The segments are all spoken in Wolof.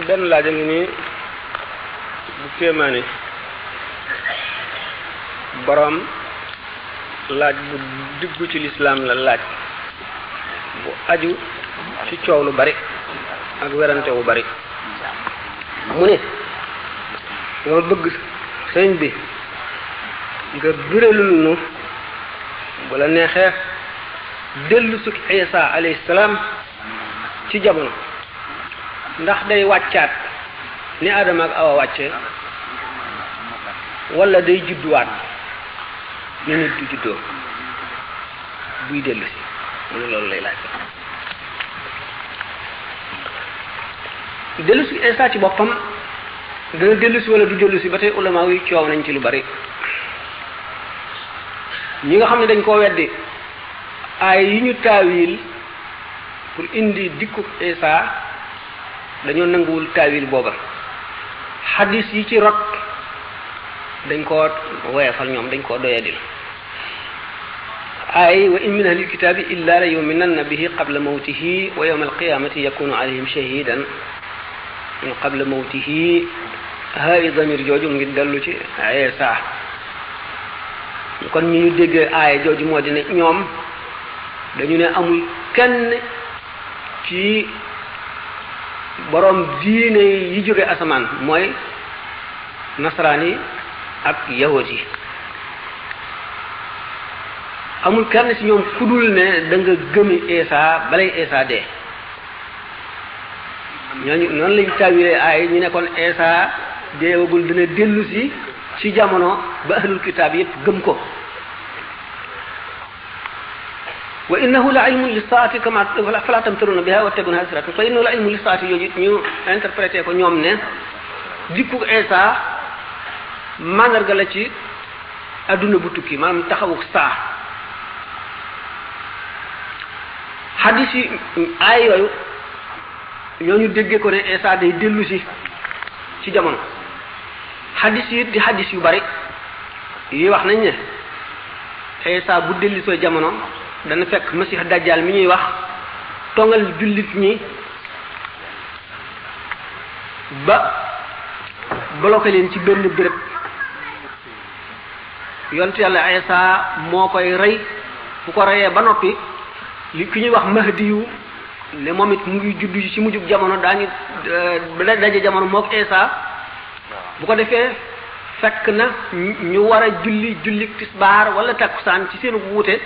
benn laaj a ngi nii bu kéemaane boroom laaj bu diggu ci lislaam la laaj bu aju ci coow lu bari ak werante wu bari mu ne dama bëgg sëñ bi nga biralul nu bu la neexee dellu si Isa alayhi salaam ci jamono ndax day wàccaat ni Adama ak Awa wàcce wala day judduwaat ni nit du juddoo buy dellu si mu ne loolu lay laaj dellu si Isa ci boppam dana dellu si wala du dellu si ba tey ulama yi coow nañ ci lu bari ñi nga xam ne dañ koo weddi ay yi ñu taawil pour indi dikku Isa dañoo nanguwul taawil booba xadis yi ci rot dañ koo woyefal ñoom dañ koo doyadil ay wa in min ahlil kitaabi illa la yuminanna bihi qabla mawtihi wa yawma alqiyamati yakunu alayhim shahidan min qabla mawtihi haay damir jooju ngir dellu ci Isa kon ñu déggee aaya jooju moo di ne ñoom dañu ne amul kenn ci borom diine yi jóge asamaan mooy nasaraan yi ak yahud yi amul kenn ci ñoom ku dul ne da nga gëmi Isa balay Isa dee ñooñu noonu lañ tawiree aaya ñu ne kon Isa deewagul dina dellu si ci jamono ba ahlul kitaab yépp gëm ko wa innahu la ilmun lisaati kama fala tamtaruna biha wattabi'uha siratan fa innahu la ilmun lisaati yooyu ñu interprété ko ñoom ne dikku Isa mandarga la ci adduna bu tukki maanaam taxawu saa hadis yi ay yooyu ñooñu déggee ko ne Isa day dellu si ci jamono hadis yi di hadis yu bari yi wax nañ ne Isa bu dellu soo jamono dana fekk Masih Dajjal mi ñuy wax tongal jullit ñi ba bloqué leen ci benn béréb yonent yàlla Isa moo koy rey bu ko reyee ba noppi li ki ñuy wax Mahdi yu ne moom it mu ngi juddu ci mujjub jamono daañu daje jamono mook Isa bu ko defee fekk na ñu war a julli tisbaar wala takkusaan ci seen wuute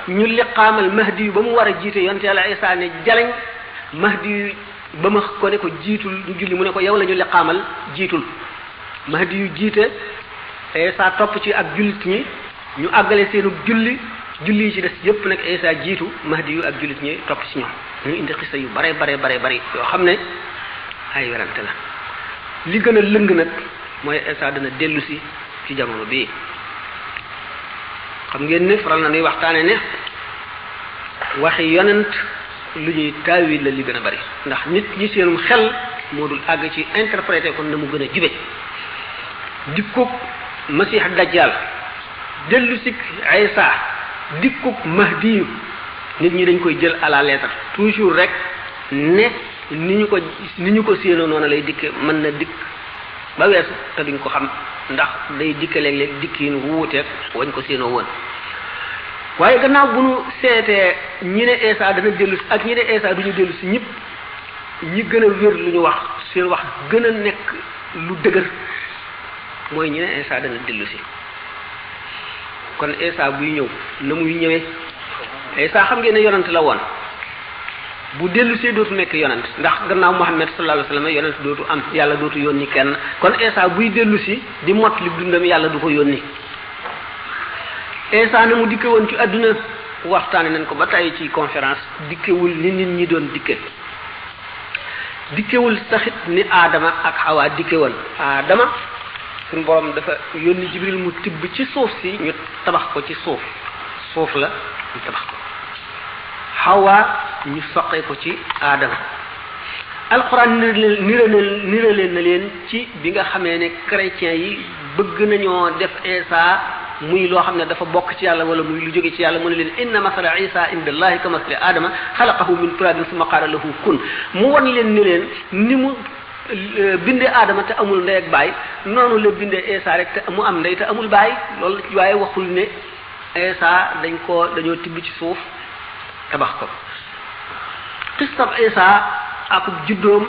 ñu liqaamal Mahdi yu ba mu war a jiite yonent yàlla Isa ne jaleñ Mahdi yu ba ma ko ne ko jiitul ñu julli mu ne ko yow la ñu liqaamal jiitul Mahdi yu jiite Isa topp ci ak jullit ñi ñu àggale seenu julli yi ci des yépp nag Isa jiitu Mahdi yu ak jullit ñi topp ci ñoom ñu indi xisa yu bare yoo xam ne ay werante la li gën a lëng nag mooy Isa dana dellu si ci jamono bii xam ngeen ne faral na nuy waxtaane ne waxi yonent lu ñuy taawil la li gën a bari ndax nit ñi seenum xel moo dul àgg ci interpréter kon na mu gën a jube dikkub Masih Dajjal dellu si Isa dikkub Mahdi yu nit ñi dañ koy jël à la lettre toujours rek ne ni ñu ko séenoo noonu lay dikke mën na dikk ba weesu te duñ ko xam ndax day dikke léeg-léeg dikkiin wuuteeg wañ ko séenoo woon waaye gannaaw bu nu seetee ñi ne Isa dana dellu si ak ñi ne Isa duñu dellu si ñëpp ñi gën a wér lu ñu wax seen wax gën a nekk lu dëgër mooy ñi ne Isa dana dellu si kon Isa buy ñëw na muy ñëwee Isa xam ngeen ne yonent la woon bu dellu see dootu nekk yonent ndax gannaaw Muhammad sallallahu alayhi wasallam yonent dootu am yàlla dootu yónni kenn kon Isa buy dellu si di mot li dundam yàlla du ko yónni Isa na mu dikke woon ci àdduna waxtaane nañ ko ba tey ci conférence dikkewul ni nit ñi doon dikkewul saxit ni Adama ak Hawa dikke woon Adama suñu borom dafa yónni Jibril mu tibb ci suuf si ñu tabax ko ci suuf la ñu tabax ko Hawa ñu soqee ko ci Adama alxuraan nirale na leen ci bi nga xamee ne chrétiens yi bëgg nañoo def Isa muy loo xam ne dafa bokk ci yàlla wala muy lu jóge ci yàlla mu ne leen inna masala Isa inda allahi ka masali Adama xalaqahu min turabin summa qaala lahu kun mu won leen ni leen ni mu bindee aadama te amul ndey ak baay noonu la bindee Isa rek te mu am ndey te amul baay loolu waaye waxul ne Isa dañoo tibb ci suuf tabax ko xistab Isa ak juddoom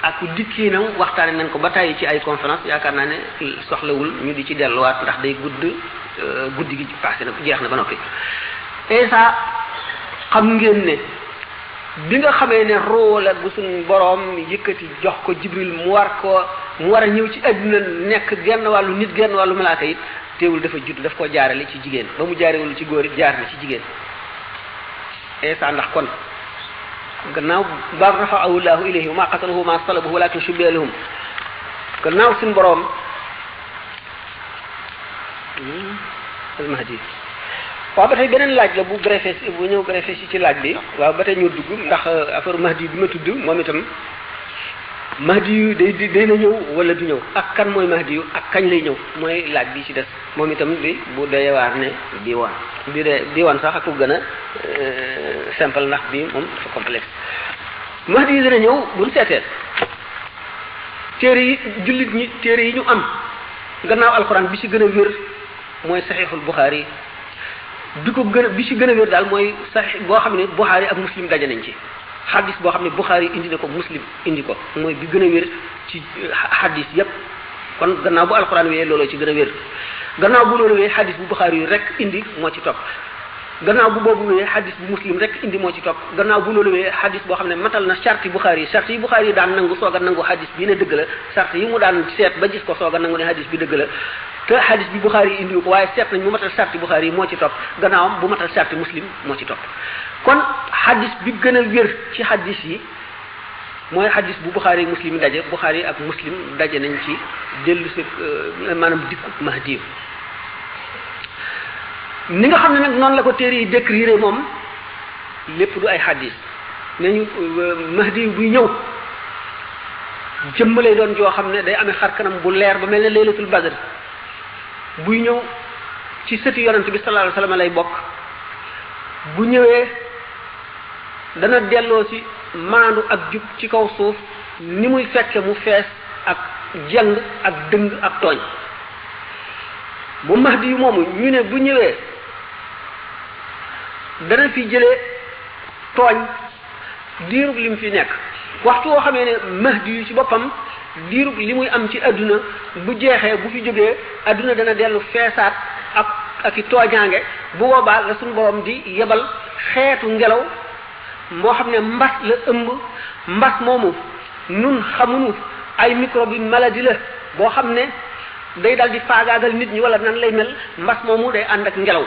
ak dikkiinam waxtaane nañ ko ba tàyyi ci ay conférence yaakaar naa ne soxlawul ñu di ci delluwaat ndax day guddi gi passé na jeex na ba noppi Isa xam ngeen ne bi nga xamee ne roo la gu suñ boroom yëkkati jox ko Jibril mu war a ñëw ci àdduna nekk genn wàllu nit genn wàllu malaaka it teewul dafa judd daf koo jaarale ci jigéen ba mu jaarewul ci góor it jaar na ci jigéen Isa ndax kon gannaaw bal rafa'ahu llahu ilayhi wa ma qataluhu ma salabuhu walakin shubbiha lahum gannaaw suñ boroom al-Mahdi waaw ba tey beneen laaj la bu ñëw greffé si ci laaj bi waaw ba tey ñu dugg ndax affaire Mahdi bi ma tudd moom itam Mahdi yu day na ñëw wala du ñëw ak kan mooy Mahdi yu ak kañ lay ñëw mooy laaj bi ci des moom itam di bu doyewaar ne diiwaan sax ak ko gën a simple ndax bii moom dafa complexe Mahdi yu dina ñëw buñ seetee téere yi ñu am gannaaw alxuraan bi ci gën a wér mooy saxiixul Buxaari bi ci gën a wér daal mooy saxiix boo xam ne Buxaari ak Muslim daje nañ ci xadis boo xam ne Buxaari indi na ko Muslim indi ko mooy bi gën a wér ci xadis yépp kon gannaaw bu alxuraan wéyee looloo ci gën a wér gannaaw bu loolu wéyee xadis bu Buxaari yu rek indi moo ci topp gannaaw bu boobu wéyee xadis bu Muslim rek indi moo ci topp gannaaw bu loolu wéyee xadis boo xam ne matal na charte Buxaari yi Buxaari yi daan nangu soog a nangu xadis bi ne dëgg la charte yi mu daan seet ba gis ko soog a nangu ne xadis bi dëgg la te xadis bi Buxaari yi indiwu ko waaye seet nañ mu matal charte Buxaari yi moo ci topp gannaawam bu matal charte Muslim moo ci topp kon xadis bi gën a wér ci xadis yi mooy xadis bu Buxaari yi Muslim yi daje Buxaari yi ak Muslim daje nañ ci dellu si maanaam dikku Mahdi ni nga xam ne nag noonu la ko téere yi décrire moom lépp du ay xadis nañu Mahdi buy ñëw jëmm lay doon joo xam ne day amee xar kanam bu leer ba mel ne laylatul badr buy ñëw ci sëti yonent bi sallallahu alayhi wasallam lay bokk bu ñëwee dana delloo ci maandu ak jub ci kaw suuf ni muy fekke mu fees ak jeng ak dëng ak tooñ bu Mahdi yu moomu ñu ne bu ñëwee dana fi jëlee tooñ diirub li mu fi nekk waxtu woo xamee ne Mahdi yu ci boppam diirub li muy am ci adduna bu jeexee bu fi jógee adduna dana dellu feesaat ak i tooñaange bu boobaa la suñu borom di yebal xeetu ngelaw moo xam ne mbas la ëmb mbas moomu nun xamuñu ay microbe bi maladie la boo xam ne day dal di faagaagal nit ñi wala nan lay mel mbas moomu day ànd ak ngelaw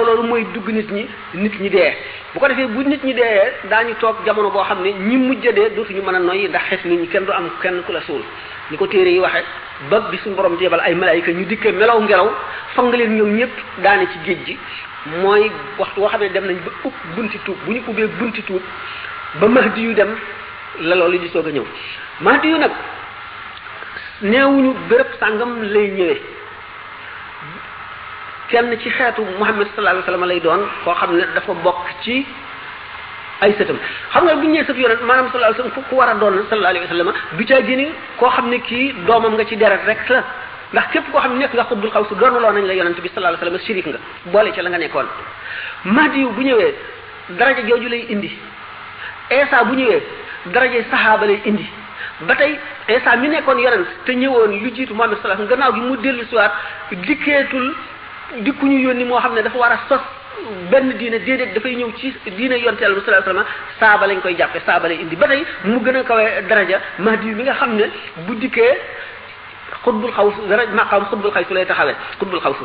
loolu mooy dugg nit ñi dee bu ko defee bu nit ñi dee daañu toog jamono boo xam ne ñi mujj dee dootuñu mën a noyyi ndax xes nit ñi kenn du am kenn ku la suul ni ko téere yi waxe ba bi suñu borom di yebal ay malaayika ñu dikkee melaw ngelaw fang leen ñoom ñëpp daane ci géej gi mooy waxtu woo xam ne dem nañ ba ub bunti tuub bu ñu ubbee bunti tuub ba Mahdi yu dem la loolu di soog a ñëw Mahdi yu nag neewuñu béréb sàngam lay ñëwee kenn ci xeetu Muhammad sallallahu alayhi wasallam lay doon koo xam ne dafa bokk ci ay sëtam xam nga bu ñu nee sëtu yonent maanaam sallallahu alayhi wasallam ku war a doon sallallahu alayhi wasallam du caa génne koo xam ne kii doomam nga ci deret rek la ndax képp koo xam ne nekk nga xutbul xaw su doonuloo nañ la yonent bi sallallahu alayhi wasallam shérif nga boole ci la nga nekkoon Mahdi yu bu ñëwee daraja jooju lay indi Isa bu ñëwee daraja saxaaba lay indi ba tey Isa mi nekkoon yonent te ñëwoon lu jiitu Muhammad sallallahu alayhi wasallam gannaaw gi mu dellu siwaat dikkuñu yónni moo xam ne dafa war a sos benn diine déedéet dafay ñëw ci diine yonent Yàlla sallallahu alayhi wasallam saaba lañ koy jàppe saaba lay indi ba tey mu gën a kawe daraja Mahdi mi nga xam ne bu dikkee xutbul xaws dara maqaam xutbul xaws lay taxawee xutbul xaws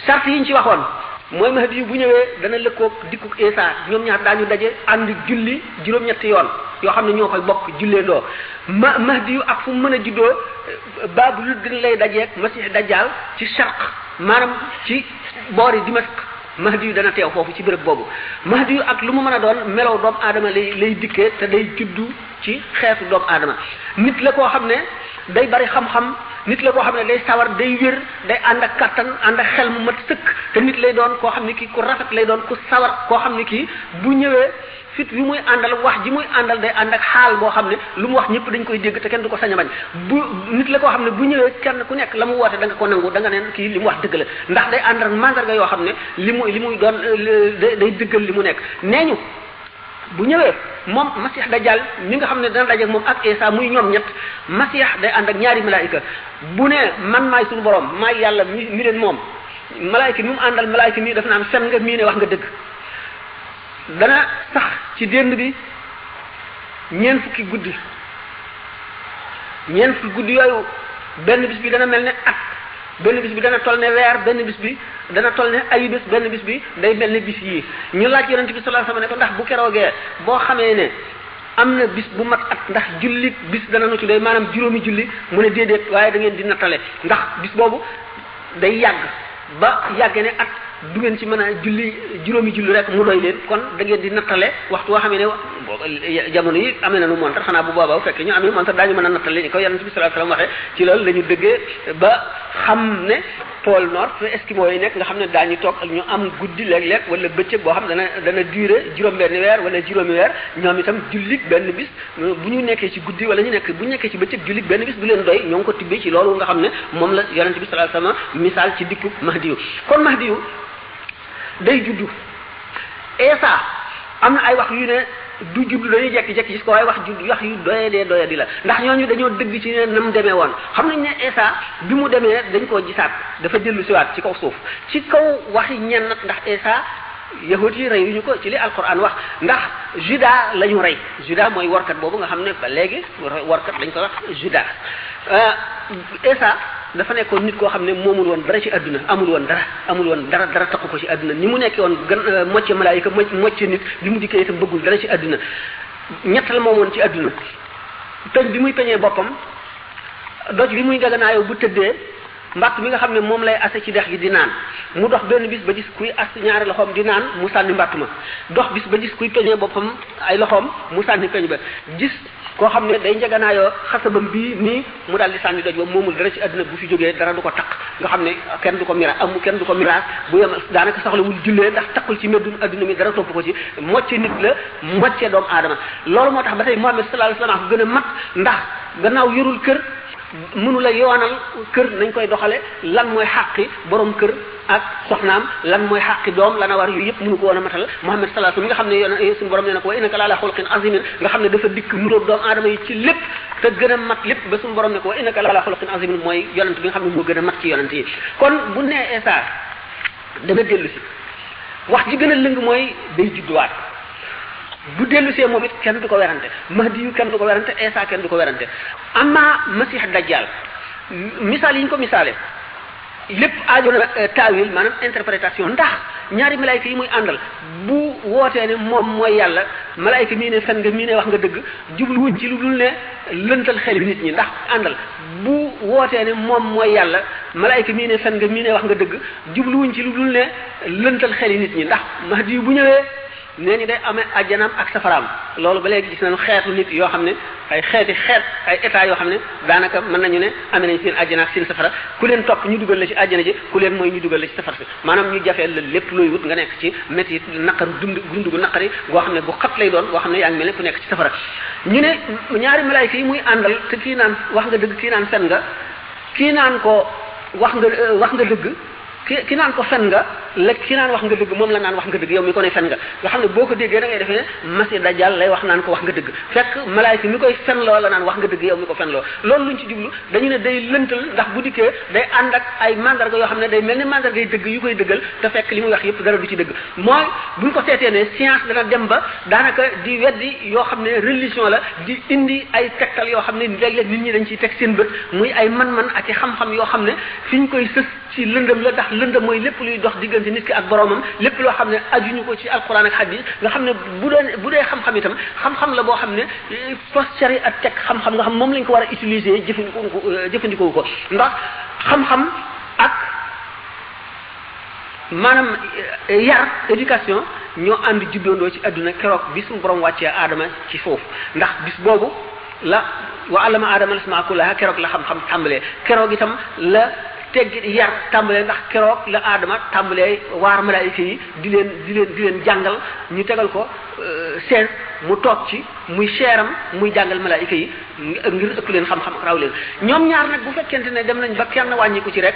charte yi ñu ci waxoon mooy Mahdi bu ñëwee dana lëkkoog dikkuk Isa ñoom ñaar daañu daje ànd julli juróom-ñetti yoon yoo xam ne ñoo koy bokk jullee doo Mahdi yu ak fu mu mën a juddoo baabu lu gën lay dajeeg Masih Dajjal ci Sharq maanaam ci boori Dimashq Mahdi yu dana teew foofu ci béréb boobu Mahdi yu ak lu mu mën a doon melow doomu aadama lay dikkee te day juddu ci xeetu doomu aadama nit la koo xam ne day bari xam-xam nit la koo xam ne day sawar day wér day ànd ak kattan ànd ak xel mu mat sëkk te nit lay doon koo xam ne kii ku rafet lay doon ku sawar koo xam ne kii bu ñëwee fit bi muy àndal wax ji muy àndal day ànd ak xaal boo xam ne lu mu wax ñëpp dañ koy dégg te kenn du ko sañ a bañ bu nit la koo xam ne bu ñëwee kenn ku nekk la mu woote da nga ko nangu da nga neen kii li mu wax dëgg la ndax day ànd ak mandarga yoo xam ne li muy doon day dëggal li mu nekk nee ñu bu ñëwee moom Masih Dajjal mi nga xam ne dana dajeeg moom ak Isa muy ñoom ñett Masih day ànd ak ñaari malaayika bu ne man maay suñu borom maay yàlla mi leen moom malaayika mi mu àndal malaayika mii daf naan fen nga mii ne wax nga dëgg dana sax ci dénd bi ñeent fukki guddi yooyu benn bis bi dana mel ne at benn bis bi dana toll ne weer benn bis bi dana toll ne ayu bés benn bis bi day mel ne bis yii ñu laaj yonent bi sallallahu alayhi wasallam ne ko ndax bu keroogee boo xamee ne am na bis bu mat at ndax julli bis dana nu tuddee maanaam juróomi julli mu ne déedéet waaye da ngeen di nattale ndax bis boobu day yàgg ba yàggee ne at du ngeen ci mën a julli juróomi julli rek mu doy leen kon da ngeen di nattale waxtu woo xamee ne jamono yi amee nañu montar xanaa bu boobaa bu fekkee ñu amee montar daañu mën a nattale ni ko yonent bi sallallahu alayhi wasallam waxee ci loolu la ñu dëggee ba xam ne pôle nord fa Eskimo yi nekk nga xam ne daañu toog ak ñu am guddi léeg-léeg wala bëccëg boo xam dana durer juróom-benni weer wala juróomi weer ñoom itam jullit benn bis bu ñu nekkee ci guddi wala bu ñu nekkee ci bëccëg jullit benn bis du leen doy ñoo ngi ko tibbee ci loolu nga xam ne moom la yonent bi sallallahu alayhi wasallam misaal ci dikku Mahdiyu kon Mahdiyu day juddu Isa am na ay wax yu ne du juddu dañuy jekki-jekki gis ko waaye wax yu doye di la ndax ñooñu dañoo dëgg ci ne na mu demee woon xam nañ ne Isa bi mu demee dañ koo gisaat dafa dellu siwaat ci kaw suuf ci kaw waxi ñenn ndax Isa yahut yi rey ñu ko ci li alquran wax ndax Juda la ñu rey Juda mooy warkat boobu nga xam ne ba léegi warkat lañ ko wax Juda Isa dafa nekkoon nit koo xam ne moomul woon dara ci àdduna amul woon dara takku ko ci àdduna ni mu nekkee woon gën mocce malaayika mocce nit bi mu dikkee itam bëggul dara ci àdduna ñett la moomoon ci àdduna peñ bi muy peñee boppam doj bi muy gaganaayoo bu tëddee mbàtt mi nga xam ne moom lay ase ci dex gi di naan mu dox benn bis ba gis kuy as ñaari loxoom di naan mu sànni mbàtt ma dox bis ba gis kuy peñee boppam ay loxoom mu sànni peñ ba gis koo xam ne day njeganaayoo xasabam bii nii mu daal di sànni doj ba moomul dara ci àdduna bu fi jógee dara du ko takk nga xam ne kenn du ko miraas bu yem daanaka soxlawul jullee ndax takkul ci meddum àdduna mi dara topp ko ci mocce nit la mocce doomu aadama loolu moo tax ba tey Muhammad sallallahu alayhi wasallam gën a mat ndax gannaaw yorul kër mënu la yoonal kër nañ koy doxale lan mooy xàqi borom kër ak soxnaam lan mooy xàqi doom lana war yooyu yëpp mënu ko woon a matal Muhammad sallallahu alayhi wasallam mi nga xam ne suñu borom nee na ko wa innaka la ala xulqin azimin nga xam ne dafa dikk nuróog doomu aadama yi ci lépp te gën a mat lépp ba suñu borom ne ko wa innaka la ala xulqin azimin mooy yonent bi nga xam ne moo gën a mat ci yonent yi kon bu nee Isa dana dellu si wax ji gën a lëng mooy day judduwaat bu dellu see moom it kenn du ko werante Mahdi yu kenn du ko werante Isa kenn du ko werante amma Masih Dajjal misaal yi ñu ko misaale lépp aajo na taawil maanaam interprétation ndax ñaari malaayka yi muy àndal bu wootee ne moom mooy yàlla malaayka mii ne fen nga mii ne wax nga dëgg jubluwuñ ci lu dul ne lëntal xel bi nit ñi ndax àndal bu wootee ne moom mooy yàlla malaayka mii ne fen nga mii ne wax nga dëgg jubluwuñ ci lu dul ne lëntal xel yi nit ñi ndax Mahdi yu bu ñëwee nee ñu day amee ajjanaam ak safaraam loolu ba léegi gis nañu xeetu nit yoo xam ne ay état yoo xam ne daanaka mën nañu ne amee nañ seen ajjana ak seen safara ku leen topp ñu dugal la ci ajjana ji ku leen mooy ñu dugal la ci safara si maanaam ñu jafeel la lépp looy wut nga nekk ci métti naqaru dund gu naqari goo xam ne bu xat lay doon goo xam ne yaa ngi mel ne ku nekk ci safara ñu ne ñaari malaayka yi muy àndal te kii naan wax nga dëgg kii naan fen nga kii naan ko wax nga dëgg ki naan ko fen nga ki naan wax nga dëgg moom la naan wax nga dëgg yow mi ko ne fen nga xam ne boo ko déggee da ngay defee ne Masih Dajjal lay wax naan ko wax nga dëgg fekk malaayka mi koy fen loo la naan wax nga dëgg yow mi ko fen loo loolu luñ ci jublu dañu ne day lëntal ndax bu dikkee day ànd ak ay mandarga yoo xam ne day mel ni mandarga yi dëgg yu koy dëggal te fekk li muy wax yëpp dara du ci dëgg mooy buñ ko seetee ne science dana dem ba daanaka di weddi yoo xam ne religion la di indi ay tegtal yoo xam ne léeg-léeg nit ñi dañ ciy teg seen bët muy ay man-man ak i xam-xam yoo xam ne fi ñu koy sës ci lëndëm la ndax lëndëm mooy lépp luy dox diggante nit ki ak boromam lépp loo xam ne ajuñu ko ci alquran ak hadis nga xam ne bu dee xam-xam itam xam-xam la boo xam ne fas shari ak teg xam-xam nga xam moom lañ ko war a utiliser jëfandikoo ko ndax xam-xam ak maanaam yar éducation ñoo ànd juddoondoo ci adduna keroog bi suñu borom wàccee aadama ci foofu ndax bis boobu la wa allama aadama al asmaa kullaha keroog la xam-xam tàmbalee keroog itam la teggi yar tàmbalee ndax keroog la aadama tàmbalee waar malaayika yi di leen jàngal ñu tegal ko seen mu toog ci muy seeram muy jàngal malaayika yi ngir ëpp leen xam-xam raw leen ñoom ñaar nag bu fekkente ne dem nañ ba kenn wàññiku ci rek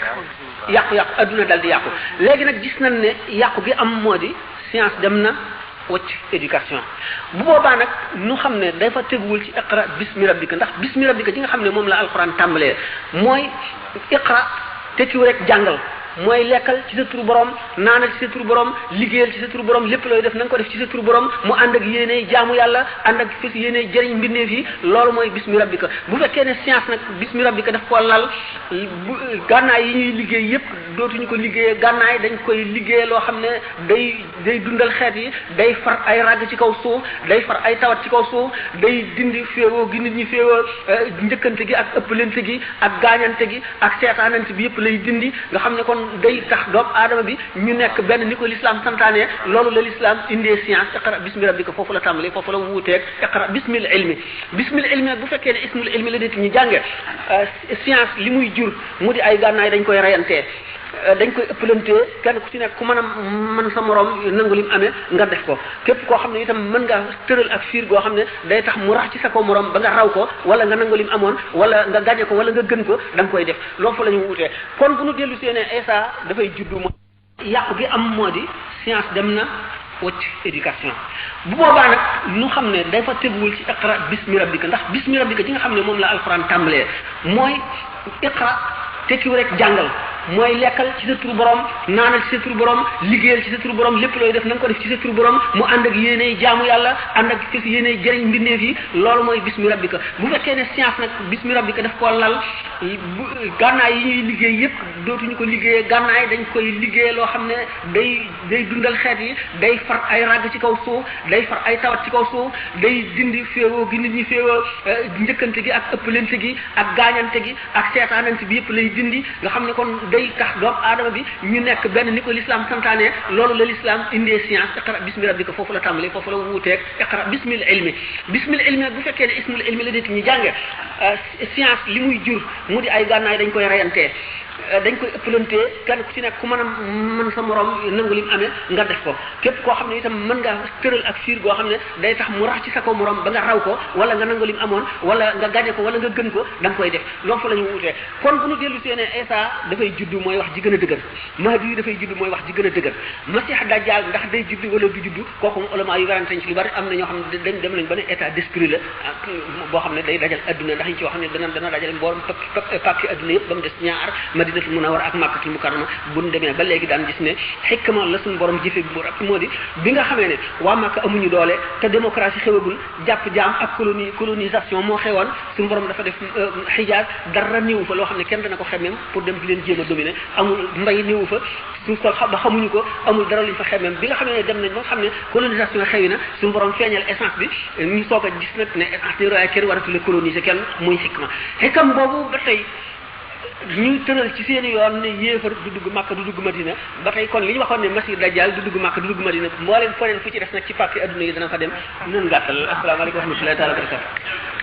yàqu-yàqu adduna dal di yàqu léegi nag gis nañ ne yàqu gi am moo di science dem na wacc éducation bu boobaa nag nu xam ne dafa teguwul ci iqra bismi rabbika ndax bismi rabbika ji nga xam ne moom la alquran tàmbalee mooy iqra tekkiwu rek jàngal mooy lekkal ci sa turu borom naanal ci sa turu borom liggéeyal ci sa turu borom lépp looy def na nga ko def ci sa turu borom mu ànd ak yéene jaamu yàlla ànd ak fas yéene jëriñ mbindeef yi loolu mooy bismi rabbika bu fekkee ne science nag bismi rabbika daf ko lal gànnaay yi ñuy liggéey yépp dootuñu ko liggéeyee gànnaay dañ koy liggéey loo xam ne day dundal xeet yi day far ay ràgg ci kaw suuf day far ay tawat ci kaw suuf day dindi féewoo gi nit ñi féewoo njëkkante gi ak ëppalante gi ak gaañante gi ak seetaanante bi yépp lay dindi nga xam ne kon day tax doomu aadama bi ñu nekk benn ni ko l'islam santaane loolu la l'islam indee science iqra bismi rabbika foofu la tàmbalee foofu la wuuteeg iqra bismil ilmi bu fekkee ne ismul ilmi la nit ñi jànge science li muy jur mu di ay gànnaay dañ koy reyantee dañ koy ëppalantee kenn ku ci nekk ku mën a mën sa morom nangu lim amee nga def ko képp koo xam ne itam mën nga tëral ak fiir goo xam ne day tax mu rax ci sa ko morom ba nga raw ko wala nga nangu lim amoon wala nga gañe ko wala nga gën ko da nga koy def loolu fa la ñu wutee kon bu ñu dellu see ne Isa dafay juddu moo yàqu gi am moo di science dem na wacc éducation bu boobaa nag nu xam ne dafa teguwul ci iqra bismi rabbika ndax bismi rabbika ji nga xam ne moom la alquran tàmbalee mooy iqra tekkiwu rek jàngal mooy lekkal ci sa turu borom naanal ci sa turu borom liggéeyal ci sa turu borom lépp looy def na nga ko def ci sa turu borom mu ànd ak yéene jaamu yàlla ànd ak fas yéene jëriñ mbindeef yi loolu mooy bismi rabbika bu fekkee ne science nag bismi rabbika daf ko lal gànnaay yi ñuy liggéey yépp dootuñu ko liggéeyee gànnaay dañ koy liggéey loo xam ne day dundal xeet yi day far ay ràgg ci kaw suuf day far ay tawat ci kaw suuf day dindi féewoo gi nit ñi féewoo njëkkante gi ak ëppalante gi ak gaañante gi ak seetaanante bi yépp lay dindi nga xam ne kon day tax doomu aadama bi ñu nekk benn ni ko l'islam santaane loolu la l'islam indee science iqra bismi rabbika foofu la tàmbalee foofu la wuuteeg iqra bismil ilmi bu fekkee ne ismul ilmi la nit ñi jànge science li muy jur mu di ay gànnaay dañ koy reyantee dañ koy ëppalantee kenn ku ci nekk ku mën a mën sa morom nangu lim amee nga def ko képp koo xam ne itam mën nga tëral ak fiir goo xam ne day tax mu rax ci sa ko morom ba nga raw ko wala nga nangu lim amoon wala nga gañe ko wala nga gën ko da nga koy def loolu fa la ñu wutee kon bu ñu dellu see ne Isa dafay juddu mooy wax ji gën a dëgër Mahdi yi dafay juddu mooy wax ji gën a dëgër Masih Dajjal ndax day juddu wala du juddu kooku ulama yu werante ci lu bari am na ñoo xam ne dañ dem nañ ba ne état d'esprit la boo xam ne day dajal adduna ndax ñu ci wax ne dana dajal mboolem pakki adduna yëpp ba mu des ñaar Madinatul Munawwara ak Makkatul Mukarrama bu ñu demee ba léegi daan gis ne xikma la suñu borom jëfe bu rab moo di bi nga xamee ne waa Makka amuñu doole te démocratie xewagul jàpp jaam ak colonisation moo xewoon suñu borom dafa def Hijaaz dara néewu fa loo xam ne kenn dana ko xemmeem pour dem di leen jéem a dominer amul mbay néewu fa suuf sa ba xamuñu ko amul dara luñ fa xemmeem bi nga xamee ne dem nañ ba nga xam ne colonisation xewi na suñu borom feeñal essence bi ñu soog a gis nag ne essence ni royaay kenn waratule coloniser kenn muy xikam boobu ba tey ñu tëral ci seen yoon ne yéefar du dugg Makka du dugg Madina ba tey kon li ñu waxoon ne Masih Dajjal du dugg Makka du dugg Madina moo leen feneen fu ci def nag ci pàkki adduna yi dana fa dem nun gàttal asalaamaaleykum wa rahmatullahi taala wa barakatu